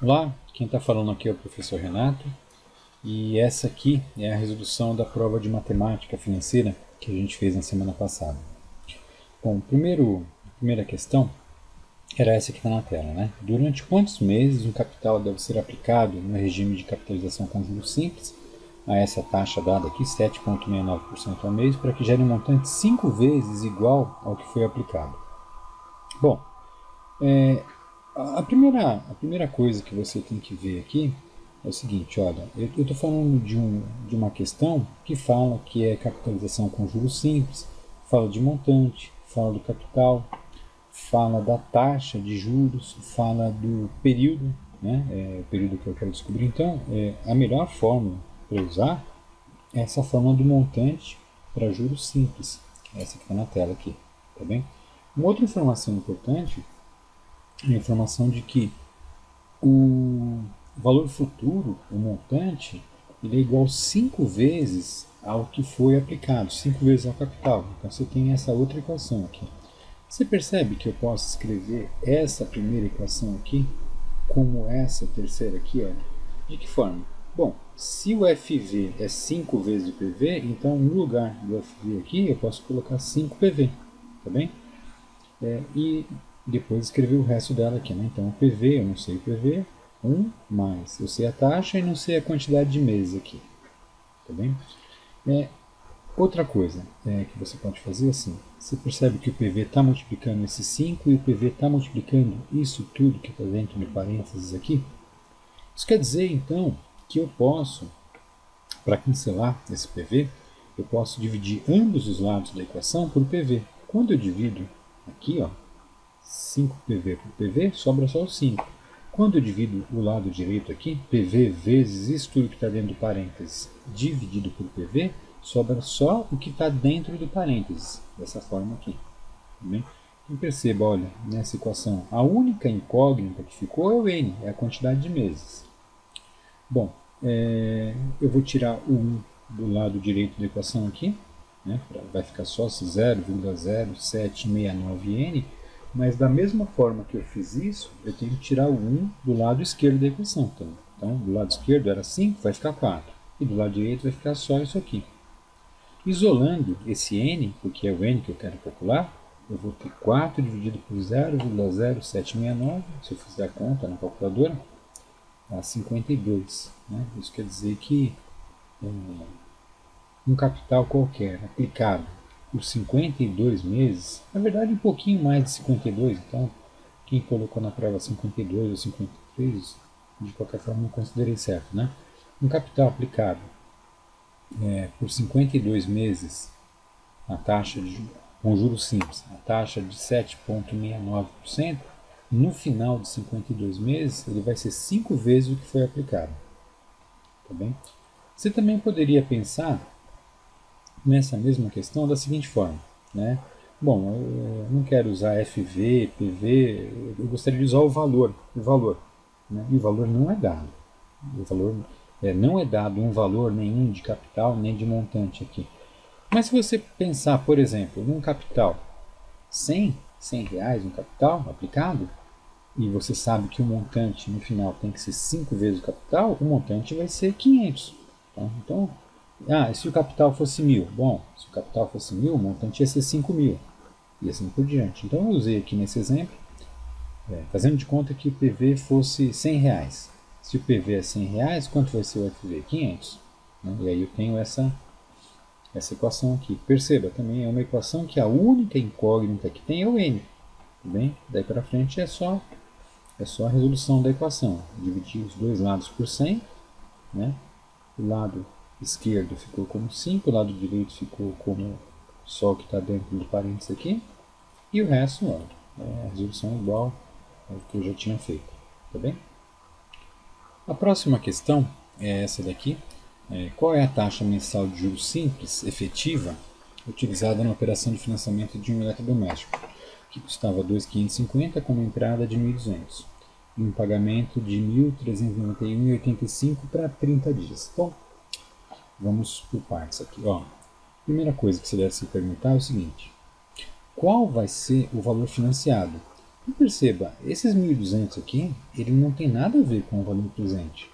Olá, quem está falando aqui é o professor Renato e essa aqui é a resolução da prova de matemática financeira que a gente fez na semana passada. Bom, a primeira questão era essa que está na tela, né? Durante quantos meses um capital deve ser aplicado no regime de capitalização com juros simples a essa taxa dada aqui, 7,69% ao mês, para que gere um montante 5 vezes igual ao que foi aplicado? Bom, a primeira coisa que você tem que ver aqui é o seguinte, olha, eu estou falando de uma questão que fala que é capitalização com juros simples, fala de montante, fala do capital, fala da taxa de juros, fala do período, né, o período que eu quero descobrir. Então, a melhor forma para usar é essa forma do montante para juros simples, essa que está na tela aqui, tá bem? Uma outra informação importante é a informação de que o valor futuro, o montante, ele é igual 5 vezes ao que foi aplicado, 5 vezes ao capital. Então você tem essa outra equação aqui. Você percebe que eu posso escrever essa primeira equação aqui como essa terceira aqui, olha. De que forma? Bom, se o FV é 5 vezes o PV, então no lugar do FV aqui eu posso colocar 5 PV, tá bem? E depois escrever o resto dela aqui, né? Então o PV, eu não sei o PV, 1 mais, eu sei a taxa e não sei a quantidade de meses aqui, tá bem? Outra coisa que você pode fazer é assim, você percebe que o PV está multiplicando esse 5 e o PV está multiplicando isso tudo que está dentro do parênteses aqui? Isso quer dizer, então, que eu posso, para cancelar esse PV, eu posso dividir ambos os lados da equação por PV. Quando eu divido aqui, ó, 5PV por PV, sobra só o 5. Quando eu divido o lado direito aqui, PV vezes isso tudo que está dentro do parênteses dividido por PV, sobra só o que está dentro do parênteses, dessa forma aqui. Tá bem? Então perceba, olha, nessa equação, a única incógnita que ficou é o N, é a quantidade de meses. Bom, eu vou tirar o 1 do lado direito da equação aqui, né? Vai ficar só 0,0769n, mas da mesma forma que eu fiz isso, eu tenho que tirar o 1 do lado esquerdo da equação. Então do lado esquerdo era 5, vai ficar 4. E do lado direito vai ficar só isso aqui. Isolando esse n, porque é o n que eu quero calcular, eu vou ter 4 dividido por 0,0769, se eu fizer a conta na calculadora, dá 52. Né? Isso quer dizer que um capital qualquer aplicado por 52 meses, na verdade um pouquinho mais de 52, então quem colocou na prova 52 ou 53, de qualquer forma não considerei certo, né? Um capital aplicado por 52 meses, a taxa com juros simples, a taxa de 7,69%, no final de 52 meses ele vai ser 5 vezes o que foi aplicado. Tá bem? Você também poderia pensar nessa mesma questão da seguinte forma, né? Bom, eu não quero usar FV, PV, eu gostaria de usar o valor, né? E o valor não é dado. O valor não é dado um valor nenhum de capital nem de montante aqui. Mas se você pensar, por exemplo, num capital 100 reais, um capital aplicado, e você sabe que o montante no final tem que ser 5 vezes o capital, o montante vai ser 500. Tá? Então, e se o capital fosse 1.000? Bom, se o capital fosse 1.000, o montante ia ser 5.000. E assim por diante. Então eu usei aqui nesse exemplo, fazendo de conta que o PV fosse 100 reais. Se o PV é 100 reais, quanto vai ser o FV? 500. Né? E aí eu tenho essa equação aqui. Perceba, também é uma equação que a única incógnita que tem é o N. Tá bem? Daí para frente é só a resolução da equação. Dividir os dois lados por 100, né? O lado esquerdo ficou como 5, o lado direito ficou como só o que está dentro do parênteses aqui, e o resto, ó, a resolução é igual ao que eu já tinha feito. Tá bem? A próxima questão é essa daqui. Qual é a taxa mensal de juros simples efetiva utilizada na operação de financiamento de um eletrodoméstico, que custava 2.550 com uma entrada de 1.200 e um pagamento de 1.391,85 para 30 dias. Bom, vamos por partes aqui. Ó, primeira coisa que você deve se perguntar é o seguinte: qual vai ser o valor financiado? E perceba, esses 1.200 aqui, ele não tem nada a ver com o valor presente.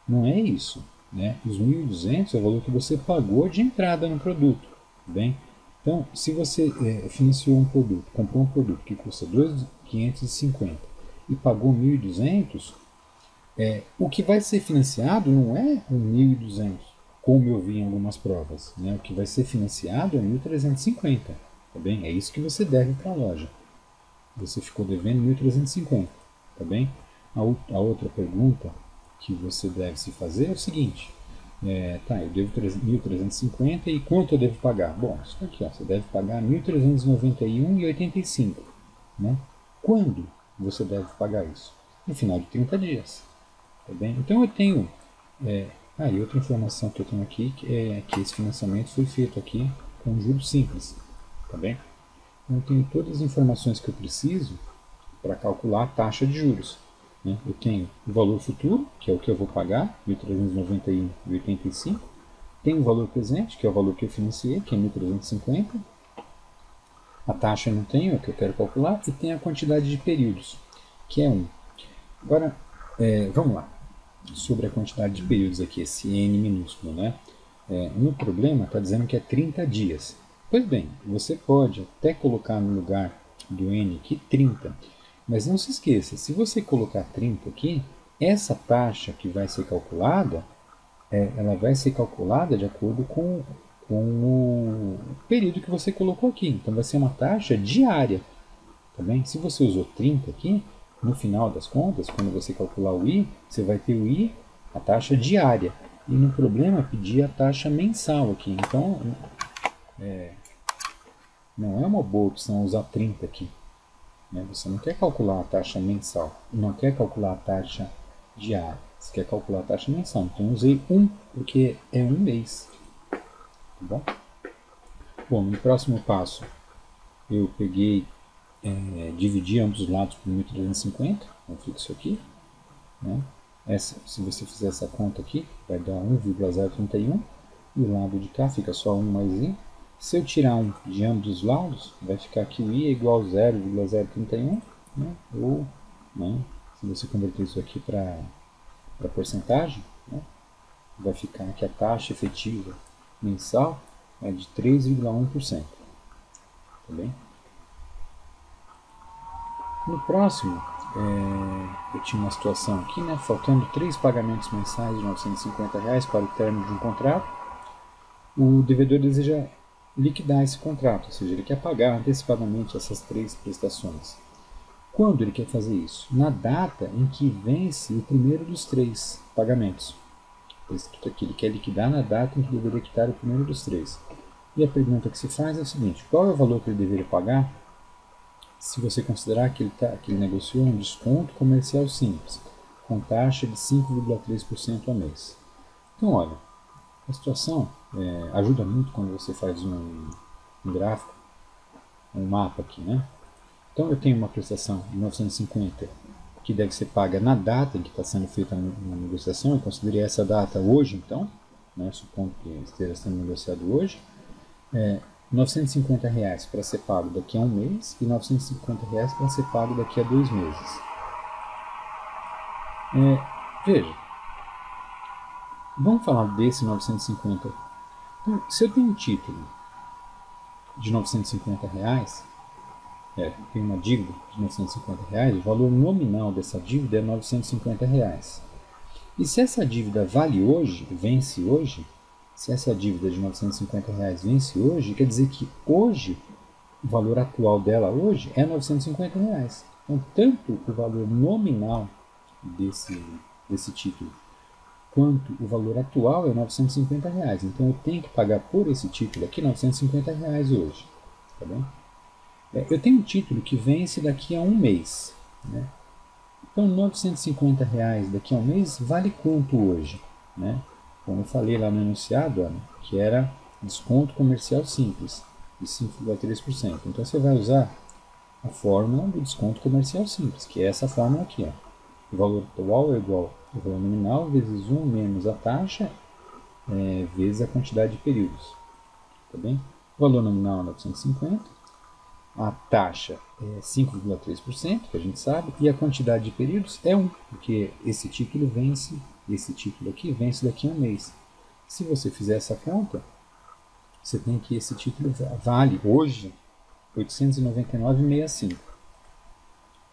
Não é isso. Né? Os 1.200 é o valor que você pagou de entrada no produto. Tá bem? Então, se você financiou um produto, comprou um produto que custa 2.550 e pagou 1.200, o que vai ser financiado não é o 1.200, como eu vi em algumas provas. Né? O que vai ser financiado é 1.350. Tá bem? É isso que você deve para a loja. Você ficou devendo 1.350. Tá bem? A outra pergunta que você deve se fazer é o seguinte: eu devo 1.350 e quanto eu devo pagar? Bom, isso aqui, ó, você deve pagar 1.391,85. Né? Quando você deve pagar isso? No final de 30 dias. Tá bem? Então eu tenho. E outra informação que eu tenho aqui é que esse financiamento foi feito aqui com juros simples. Tá bem? Então eu tenho todas as informações que eu preciso para calcular a taxa de juros. Né? Eu tenho o valor futuro, que é o que eu vou pagar, 1.391,85. Tenho o valor presente, que é o valor que eu financiei, que é 1.350. A taxa eu não tenho, é o que eu quero calcular. E tem a quantidade de períodos, que é 1. Agora, vamos lá. Sobre a quantidade de períodos aqui, esse N minúsculo. Né? No problema está dizendo que é 30 dias. Pois bem, você pode até colocar no lugar do N aqui 30. Mas não se esqueça, se você colocar 30 aqui, essa taxa que vai ser calculada, ela vai ser calculada de acordo com o período que você colocou aqui. Então vai ser uma taxa diária. Tá bem? Se você usou 30 aqui, no final das contas, quando você calcular o I, você vai ter o I, a taxa diária. E no problema, pedir a taxa mensal aqui. Então, não é uma boa opção usar 30 aqui. Né? Você não quer calcular a taxa mensal, não quer calcular a taxa diária, você quer calcular a taxa mensal. Então eu usei 1, porque é um mês. Tá bom? Bom, no próximo passo, eu peguei, dividi ambos os lados por 1.350, eu fixo aqui. Né? Se você fizer essa conta aqui, vai dar 1,031, e o lado de cá fica só 1 mais I. Se eu tirar 1 de ambos os lados, vai ficar que o I é igual a 0,031, né? Ou, né, se você converter isso aqui para porcentagem, né, vai ficar que a taxa efetiva mensal é de 3,1%. Tá bem? No próximo, eu tinha uma situação aqui, né, faltando 3 pagamentos mensais de R$950 para o término de um contrato. O devedor deseja liquidar esse contrato, ou seja, ele quer pagar antecipadamente essas 3 prestações. Quando ele quer fazer isso? Na data em que vence o primeiro dos 3 pagamentos. Está escrito aqui, ele quer liquidar na data em que deveria quitar o primeiro dos 3. E a pergunta que se faz é o seguinte: qual é o valor que ele deveria pagar se você considerar que ele negociou um desconto comercial simples, com taxa de 5,3% ao mês? Então, olha, a situação ajuda muito quando você faz um gráfico, um mapa aqui, né? Então eu tenho uma prestação de 950 que deve ser paga na data em que está sendo feita a negociação. Eu considerei essa data hoje, então, né, supondo que esteja sendo negociado hoje. R$950 para ser pago daqui a um mês e R$950 para ser pago daqui a 2 meses. Veja, vamos falar desse 950. Então, se eu tenho um título de R$950, tem uma dívida de R$950, o valor nominal dessa dívida é R$950. E se essa dívida vale hoje, vence hoje, se essa dívida de R$950 vence hoje, quer dizer que hoje, o valor atual dela hoje é R$950. Então, tanto o valor nominal desse título quanto o valor atual é R$950. Então eu tenho que pagar por esse título aqui R$950 hoje. Tá bem? Eu tenho um título que vence daqui a um mês. Né? Então R$950 daqui a um mês vale quanto hoje? Né? Como eu falei lá no enunciado, olha, que era desconto comercial simples, de 5,3%. Então você vai usar a fórmula do desconto comercial simples, que é essa fórmula aqui. Ó. O valor atual é igual ao valor nominal vezes 1 menos a taxa vezes a quantidade de períodos. Tá bem? O valor nominal é 950 a taxa é 5,3%, que a gente sabe, e a quantidade de períodos é 1, porque esse título vence, esse título aqui vence daqui a um mês. Se você fizer essa conta, você tem que esse título vale hoje 899,65. Tá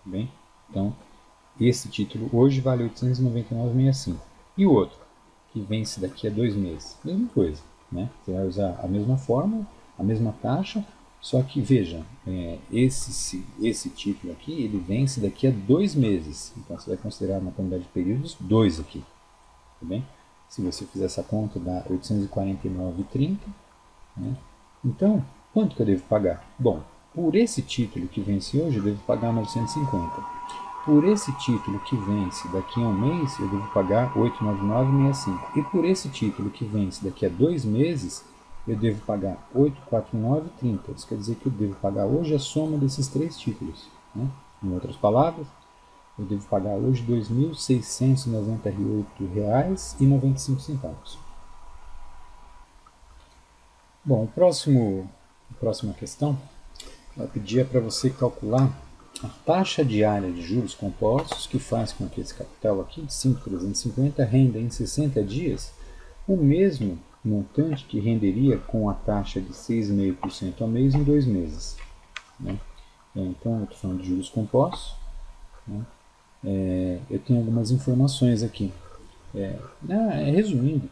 bem? Então, esse título hoje vale 899,65. E o outro, que vence daqui a 2 meses? Mesma coisa. Né? Você vai usar a mesma fórmula, a mesma taxa, só que veja, esse título aqui, ele vence daqui a 2 meses. Então você vai considerar na quantidade de períodos 2 aqui. Tá bem? Se você fizer essa conta, dá 849,30. Né? Então, quanto que eu devo pagar? Bom, por esse título que vence hoje, eu devo pagar 950. Por esse título que vence daqui a um mês, eu devo pagar 899,65. E por esse título que vence daqui a 2 meses, eu devo pagar 849,30. Isso quer dizer que eu devo pagar hoje a soma desses 3 títulos. Né? Em outras palavras, eu devo pagar hoje R$ 2.698,95. Bom, a próxima questão vai pedir para você calcular a taxa diária de juros compostos que faz com que esse capital aqui de 5.350 renda em 60 dias o mesmo montante que renderia com a taxa de 6,5% ao mês em 2 meses. Né? Então, eu estou falando de juros compostos. Né? Eu tenho algumas informações aqui. Resumindo,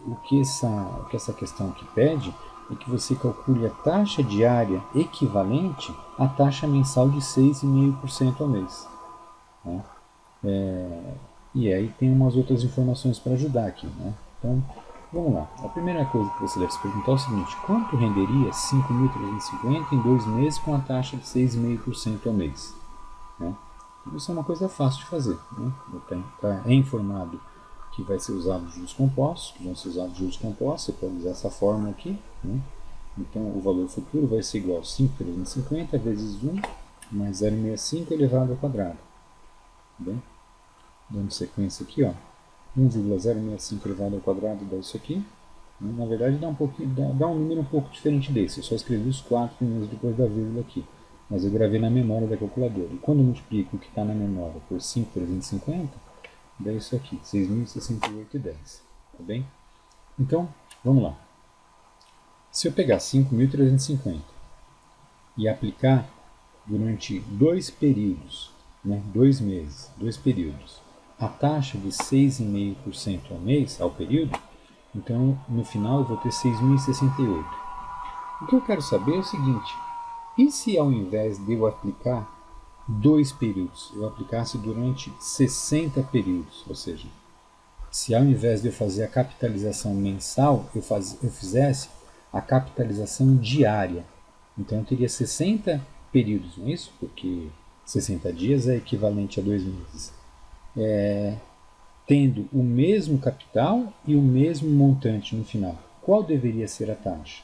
o que essa questão aqui pede é que você calcule a taxa diária equivalente à taxa mensal de 6,5% ao mês. Né? E aí tem umas outras informações para ajudar aqui. Né? Então, vamos lá. A primeira coisa que você deve se perguntar é o seguinte: quanto renderia 5.350 em 2 meses com a taxa de 6,5% ao mês? Né? Isso é uma coisa fácil de fazer. Né? É informado que vai ser usado juros compostos, que vão ser usados juros compostos, você pode usar essa fórmula aqui. Né? Então, o valor futuro vai ser igual a 5.350 vezes 1 mais 0,65 elevado ao quadrado. Tá bem? Dando sequência aqui, ó, 1,065 elevado ao quadrado dá isso aqui. Na verdade, dá um número um pouco diferente desse. Eu só escrevi os 4 primeiros depois da vírgula aqui. Mas eu gravei na memória da calculadora. E quando eu multiplico o que está na memória por 5.350, dá isso aqui, 6.068,10. Tá bem? Então, vamos lá. Se eu pegar 5.350 e aplicar durante 2 períodos, né, 2 meses, 2 períodos, a taxa de 6,5% ao mês, ao período, então no final eu vou ter 6.068. O que eu quero saber é o seguinte: e se ao invés de eu aplicar 2 períodos, eu aplicasse durante 60 períodos? Ou seja, se ao invés de eu fazer a capitalização mensal, eu fizesse a capitalização diária. Então eu teria 60 períodos, não é isso? Porque 60 dias é equivalente a 2 meses. Tendo o mesmo capital e o mesmo montante no final. Qual deveria ser a taxa?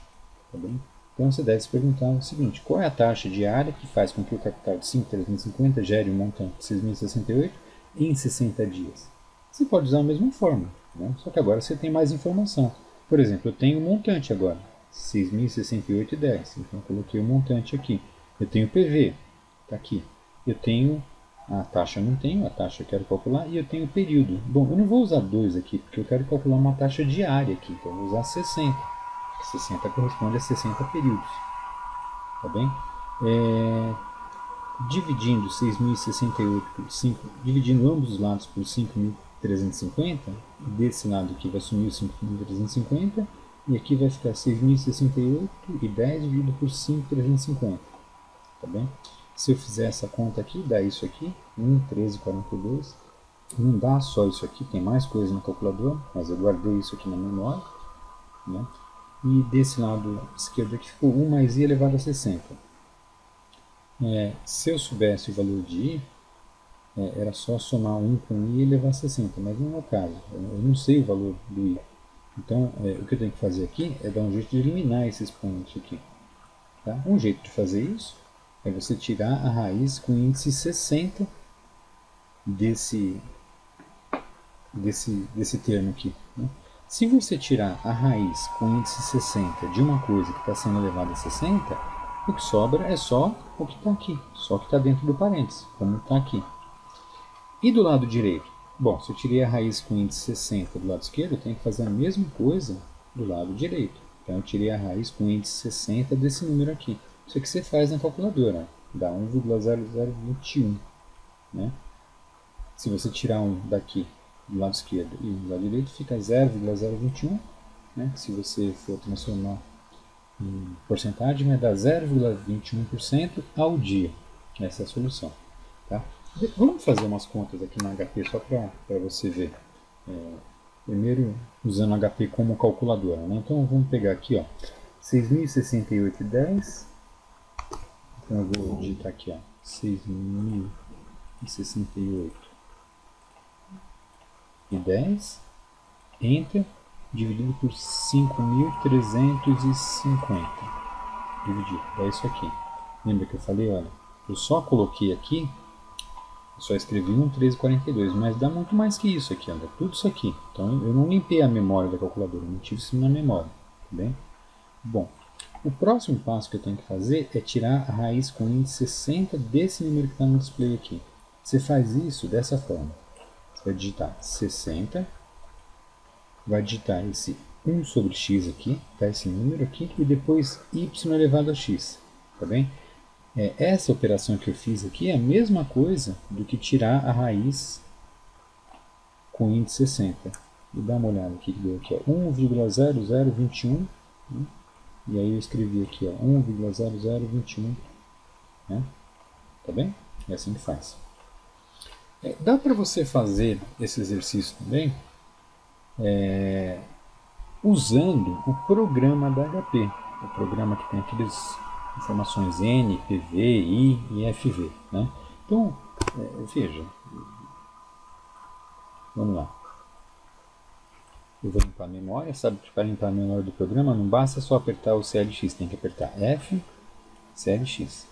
Tá bem? Então você deve se perguntar o seguinte: qual é a taxa diária que faz com que o capital de 5.350 gere um montante de 6.068 em 60 dias? Você pode usar a mesma fórmula, né? Só que agora você tem mais informação. Por exemplo, eu tenho um montante agora, 6.068,10. Então eu coloquei o montante aqui. Eu tenho o PV, está aqui. Eu tenho a taxa, eu não tenho, a taxa eu quero calcular, e eu tenho o período. Bom, eu não vou usar 2 aqui, porque eu quero calcular uma taxa diária aqui, então eu vou usar 60. 60 corresponde a 60 períodos. Tá bem? Dividindo 6.068 por 5, dividindo ambos os lados por 5.350, desse lado aqui vai sumir o 5.350, e aqui vai ficar 6.068 e 10 dividido por 5.350. Tá bem? Se eu fizer essa conta aqui, dá isso aqui, 1,1342. Não dá só isso aqui, tem mais coisa no calculador, mas eu guardei isso aqui na memória. Né? E desse lado esquerdo aqui ficou 1 mais i elevado a 60. Se eu soubesse o valor de i, era só somar 1 com i e elevar a 60, mas não é o caso. Eu não sei o valor do i. Então, o que eu tenho que fazer aqui é dar um jeito de eliminar esse expoente aqui. Tá? Um jeito de fazer isso é você tirar a raiz com índice 60 desse termo aqui. Né? Se você tirar a raiz com índice 60 de uma coisa que está sendo elevada a 60, O que sobra é só o que está aqui, só o que está dentro do parênteses, como está aqui. E do lado direito? Bom, se eu tirei a raiz com índice 60 do lado esquerdo, eu tenho que fazer a mesma coisa do lado direito. Então eu tirei a raiz com índice 60 desse número aqui. Isso aqui você faz na calculadora, dá 1,0021. Né? Se você tirar um daqui do lado esquerdo e do lado direito, fica 0,021. Né? Se você for transformar em porcentagem, vai dar 0,21% ao dia. Essa é a solução. Tá? Vamos fazer umas contas aqui na HP só para você ver. Primeiro, usando HP como calculadora. Né? Então, vamos pegar aqui, ó, 6.068,10. Então, eu vou digitar aqui, ó, 6.068,10. Enter, dividido por 5.350. Dividido, é isso aqui. Lembra que eu falei, olha, eu só coloquei aqui, eu só escrevi 1,1342, mas dá muito mais que isso aqui, olha, tudo isso aqui. Então eu não limpei a memória da calculadora, eu não tive isso na memória, tá bem? Bom, o próximo passo que eu tenho que fazer é tirar a raiz com índice 60 desse número que está no display aqui. Você faz isso dessa forma. Você vai digitar 60, vai digitar esse 1 sobre x aqui, tá? Esse número aqui, e depois y elevado a x, tá bem? Essa operação que eu fiz aqui é a mesma coisa do que tirar a raiz com índice 60. Vou dar uma olhada aqui que deu aqui, 1,0021, né? E aí eu escrevi aqui, 1,0021, né? Tá bem? É assim que faz. Dá para você fazer esse exercício também usando o programa da HP, o programa que tem aqueles informações N, PV, I e FV. Né? Então, veja, vamos lá. Eu vou limpar a memória, sabe que para limpar a memória do programa não basta só apertar o CLX, tem que apertar F, CLX.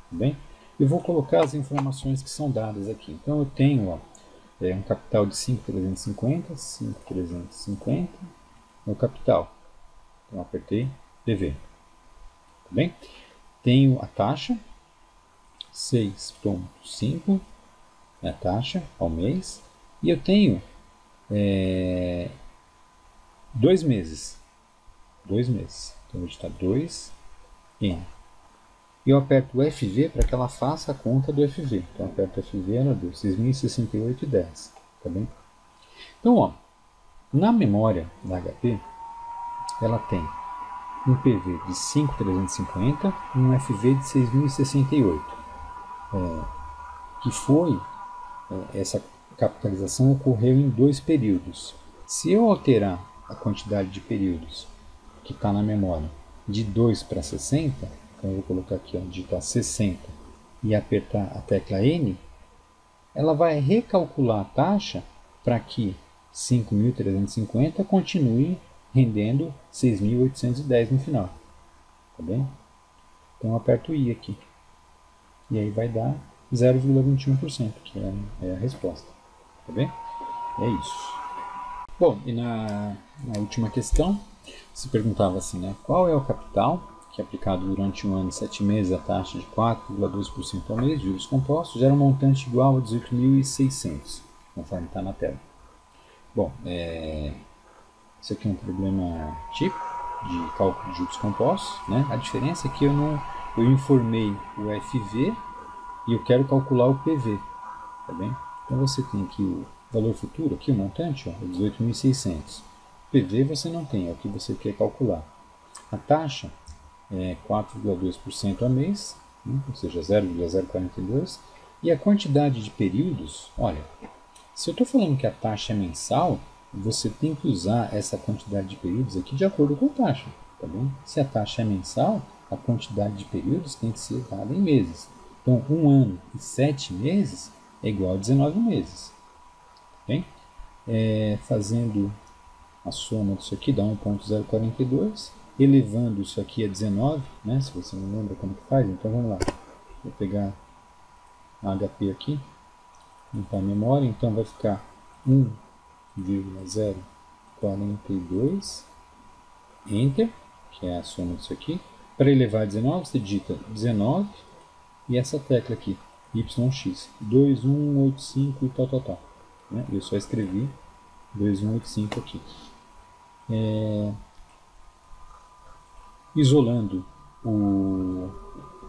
Tá bem? Eu vou colocar as informações que são dadas aqui. Então eu tenho um capital de 5.350, no capital. Então apertei PV. Tá bem? Tenho a taxa, 6,5 é a taxa ao mês, e eu tenho 2 meses. 2 meses. Então vou digitar 2 N. E eu aperto o FV para que ela faça a conta do FV. Então eu aperto FV, ela deu 6.068,10. Tá bem? Então, ó, na memória da HP, ela tem um PV de 5.350 e um FV de 6.068. Que foi, essa capitalização ocorreu em 2 períodos. Se eu alterar a quantidade de períodos que está na memória de 2 para 60, então eu vou colocar aqui, digitar 60 e apertar a tecla N, ela vai recalcular a taxa para que 5.350 continue rendendo 6.810 no final. Tá bem? Então eu aperto I aqui. E aí vai dar 0,21%, que é a resposta. Tá bem? É isso. Bom, e na última questão, se perguntava assim, né? Qual é o capital que aplicado durante um ano e 7 meses a taxa de 4,2% ao mês de juros compostos gera um montante igual a 18.600, conforme está na tela. Bom, isso aqui é um problema típico de cálculo de juros compostos, né? A diferença é que eu informei o FV e eu quero calcular o PV, tá bem? Então você tem aqui o valor futuro, aqui o montante, é 18.600. PV você não tem, é o que você quer calcular. A taxa é 4,2% ao mês, né? Ou seja, 0,042. E a quantidade de períodos, olha, se eu estou falando que a taxa é mensal, você tem que usar essa quantidade de períodos aqui de acordo com a taxa, tá bem? Se a taxa é mensal, a quantidade de períodos tem que ser dada em meses. Então, 1 ano e 7 meses é igual a 19 meses. Bem? Fazendo a soma disso aqui dá 1,042. Elevando isso aqui a 19, né? Se você não lembra como que faz, então vamos lá. Vou pegar a HP aqui, limpar a memória, então vai ficar 1,042, Enter, que é a soma disso aqui, Para elevar a 19, você digita 19 e essa tecla aqui, YX, 2185 e tal. Né? Eu só escrevi 2185 aqui. Isolando o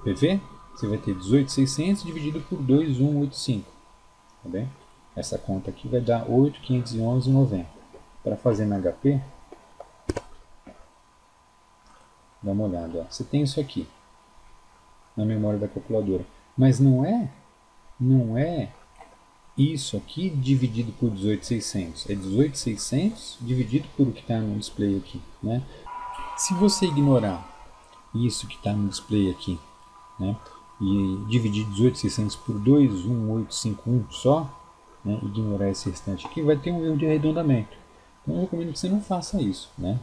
PV, você vai ter 18.600 dividido por 2185. Tá bem? Essa conta aqui vai dar 8.511,90. Para fazer na HP, dá uma olhada. Ó. Você tem isso aqui na memória da calculadora, mas não é isso aqui dividido por 18.600. É 18.600 dividido por o que está no display aqui. Né? Se você ignorar isso que está no display aqui, né, e dividir 18.600 por 21851 só, né, ignorar esse restante aqui, vai ter um erro de arredondamento. Então eu recomendo que você não faça isso. Né?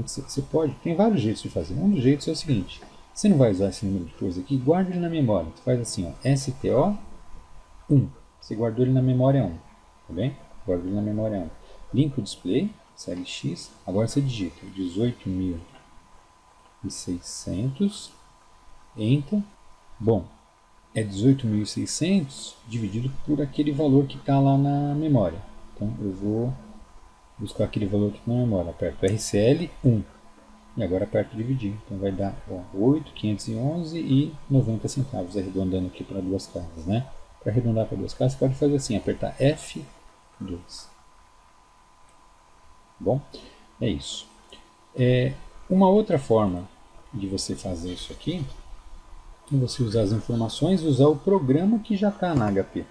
Você pode, tem vários jeitos de fazer. Um dos jeitos é o seguinte: você não vai usar esse número de coisa aqui, guarde ele na memória. Você faz assim, ó, STO1. Você guardou ele na memória 1. Tá bem? Guardou ele na memória 1. Limpa o display, CLX. Agora você digita 18.600. Enter. Bom, é 18.600 dividido por aquele valor que está lá na memória. Então eu vou buscar aquele valor que está na memória. Aperto RCL 1. E agora aperto dividir. Então vai dar 8.511,90, arredondando aqui para duas casas. Né? Para arredondar para duas casas, você pode fazer assim, apertar F2. Bom, é isso. Uma outra forma de você fazer isso aqui é você usar as informações e usar o programa que já está na HP.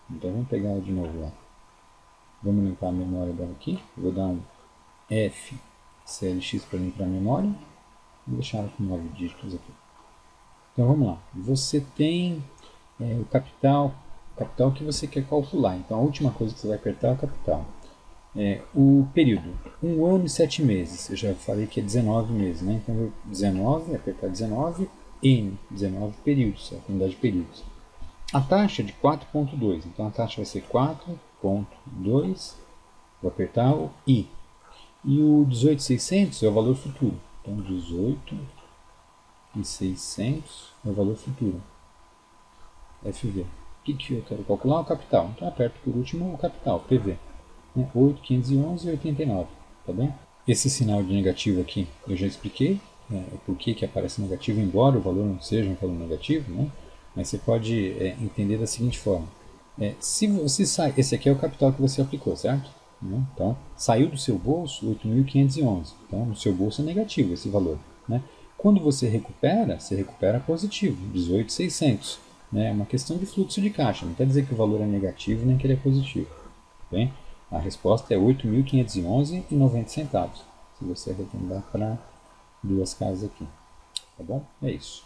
Então vamos pegar de novo lá. Vamos limpar a memória dela aqui. Vou dar um F CLX para limpar a memória. Vou deixar ela com 9 dígitos aqui. Então vamos lá. Você tem o capital que você quer calcular. Então a última coisa que você vai apertar é o capital. O período, 1 ano e 7 meses. Eu já falei que é 19 meses. Né? Então eu vou 19, apertar 19, N, 19 períodos, a unidade de períodos. A taxa é de 4.2. Então a taxa vai ser 4.2. Vou apertar o I. E o 18.600 é o valor futuro. Então 18.600 é o valor futuro. FV. O que eu quero calcular? O capital. Então aperto por último o capital, PV. 8.511,89. Tá bem? Esse sinal de negativo aqui eu já expliquei. Por que aparece negativo, embora o valor não seja um valor negativo. Né? Mas você pode entender da seguinte forma. Se você sai, esse aqui é o capital que você aplicou, certo? Então, saiu do seu bolso 8.511. Então, no seu bolso é negativo esse valor. Né? Quando você recupera positivo, 18.600. Né? É uma questão de fluxo de caixa. Não quer dizer que o valor é negativo nem que ele é positivo. Bem? A resposta é 8.511,90. Se você arredondar para duas casas aqui. Tá bom? É isso.